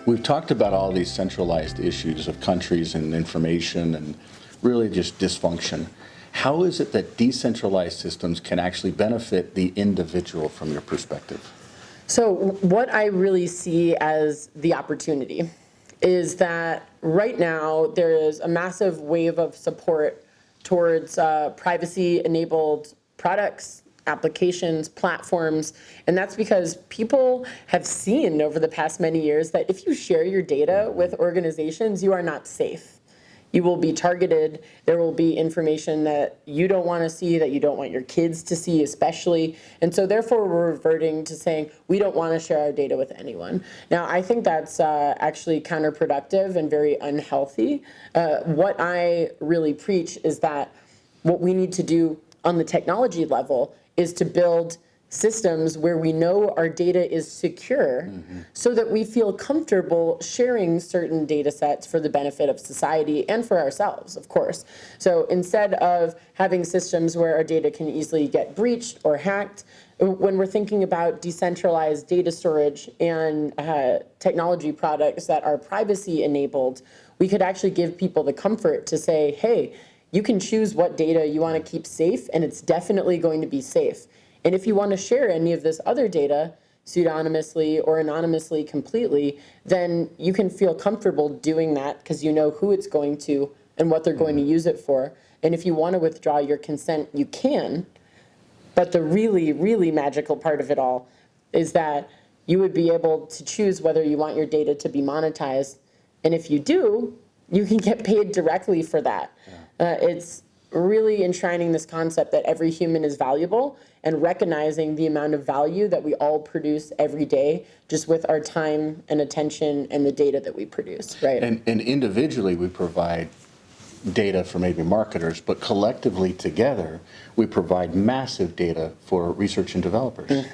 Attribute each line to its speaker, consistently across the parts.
Speaker 1: We've talked about all these centralized issues of countries and information and really just dysfunction. How is it that decentralized systems can actually benefit the individual from your perspective?
Speaker 2: So what I really see as the opportunity is that right now there is a massive wave of support towards privacy-enabled products, applications, platforms, and that's because people have seen over the past many years that if you share your data with organizations, you are not safe. You will be targeted. There will be information that you don't want to see, that you don't want your kids to see especially. And so therefore we're reverting to saying we don't want to share our data with anyone. Now I think that's actually counterproductive and very unhealthy. What I really preach is that what we need to do on the technology level is to build systems where we know our data is secure so that we feel comfortable sharing certain data sets for the benefit of society and for ourselves, of course. So instead of having systems where our data can easily get breached or hacked, when we're thinking about decentralized data storage and technology products that are privacy enabled, we could actually give people the comfort to say, hey, you can choose what data you want to keep safe, and it's definitely going to be safe. And if you want to share any of this other data pseudonymously or anonymously completely, then you can feel comfortable doing that because you know who it's going to and what they're going to use it for. And if you want to withdraw your consent, you can. But the really, really magical part of it all is that you would be able to choose whether you want your data to be monetized. And if you do, you can get paid directly for that. It's really enshrining this concept that every human is valuable and recognizing the amount of value that we all produce every day just with our time and attention and the data that we produce, right?
Speaker 1: And individually we provide data for maybe marketers, but collectively together we provide massive data for research and developers.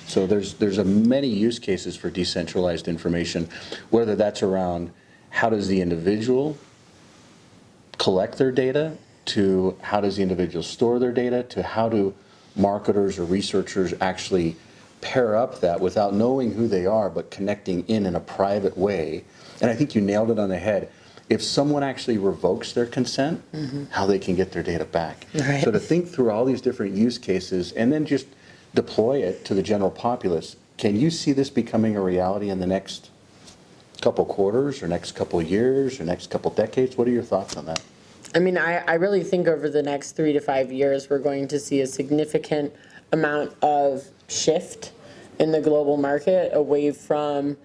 Speaker 1: So there's a many use cases for decentralized information, whether that's around how does the individual collect their data, to how does the individual store their data, to how do marketers or researchers actually pair up that without knowing who they are, but connecting in a private way. And I think you nailed it on the head. If someone actually revokes their consent, how they can get their data back.
Speaker 2: Right.
Speaker 1: So to think through all these different use cases and then just deploy it to the general populace, can you see this becoming a reality in the next couple quarters or next couple years or next couple decades? What are your thoughts on that?
Speaker 2: I mean, I really think over the next 3 to 5 years, we're going to see a significant amount of shift in the global market away from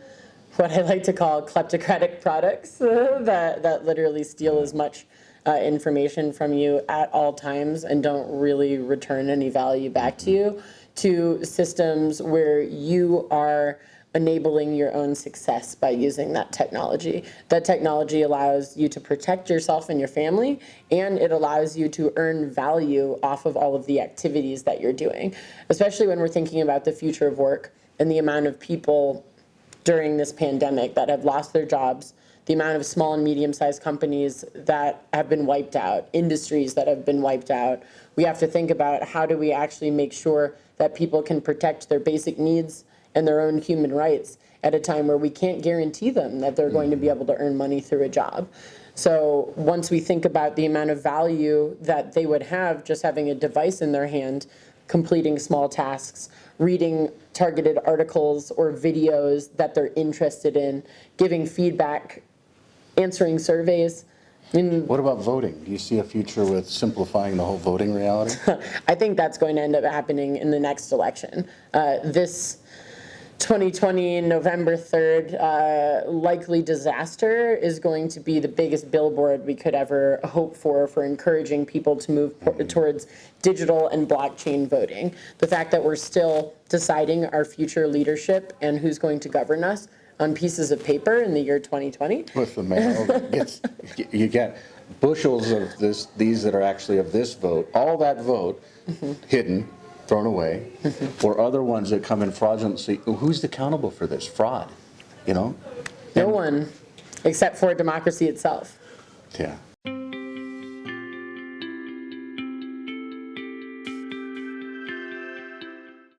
Speaker 2: what I like to call kleptocratic products that literally steal as much information from you at all times and don't really return any value back to you, to systems where you are enabling your own success by using that technology. That technology allows you to protect yourself and your family, and it allows you to earn value off of all of the activities that you're doing, especially when we're thinking about the future of work and the amount of people during this pandemic that have lost their jobs, the amount of small and medium-sized companies that have been wiped out, industries that have been wiped out. We have to think about how do we actually make sure that people can protect their basic needs and their own human rights at a time where we can't guarantee them that they're going to be able to earn money through a job. So once we think about the amount of value that they would have just having a device in their hand, completing small tasks, reading targeted articles or videos that they're interested in, giving feedback, answering surveys.
Speaker 1: What about voting? Do you see a future with simplifying the whole voting reality?
Speaker 2: I think that's going to end up happening in the next election. This 2020, November 3rd, likely disaster is going to be the biggest billboard we could ever hope for encouraging people to move towards digital and blockchain voting. The fact that we're still deciding our future leadership and who's going to govern us on pieces of paper in the year 2020.
Speaker 1: With the mail, you get bushels of these that are actually of this vote, all that vote hidden, thrown away, or other ones that come in fraudulently. Who's accountable for this fraud? You know?
Speaker 2: No one, except for democracy itself.
Speaker 1: Yeah.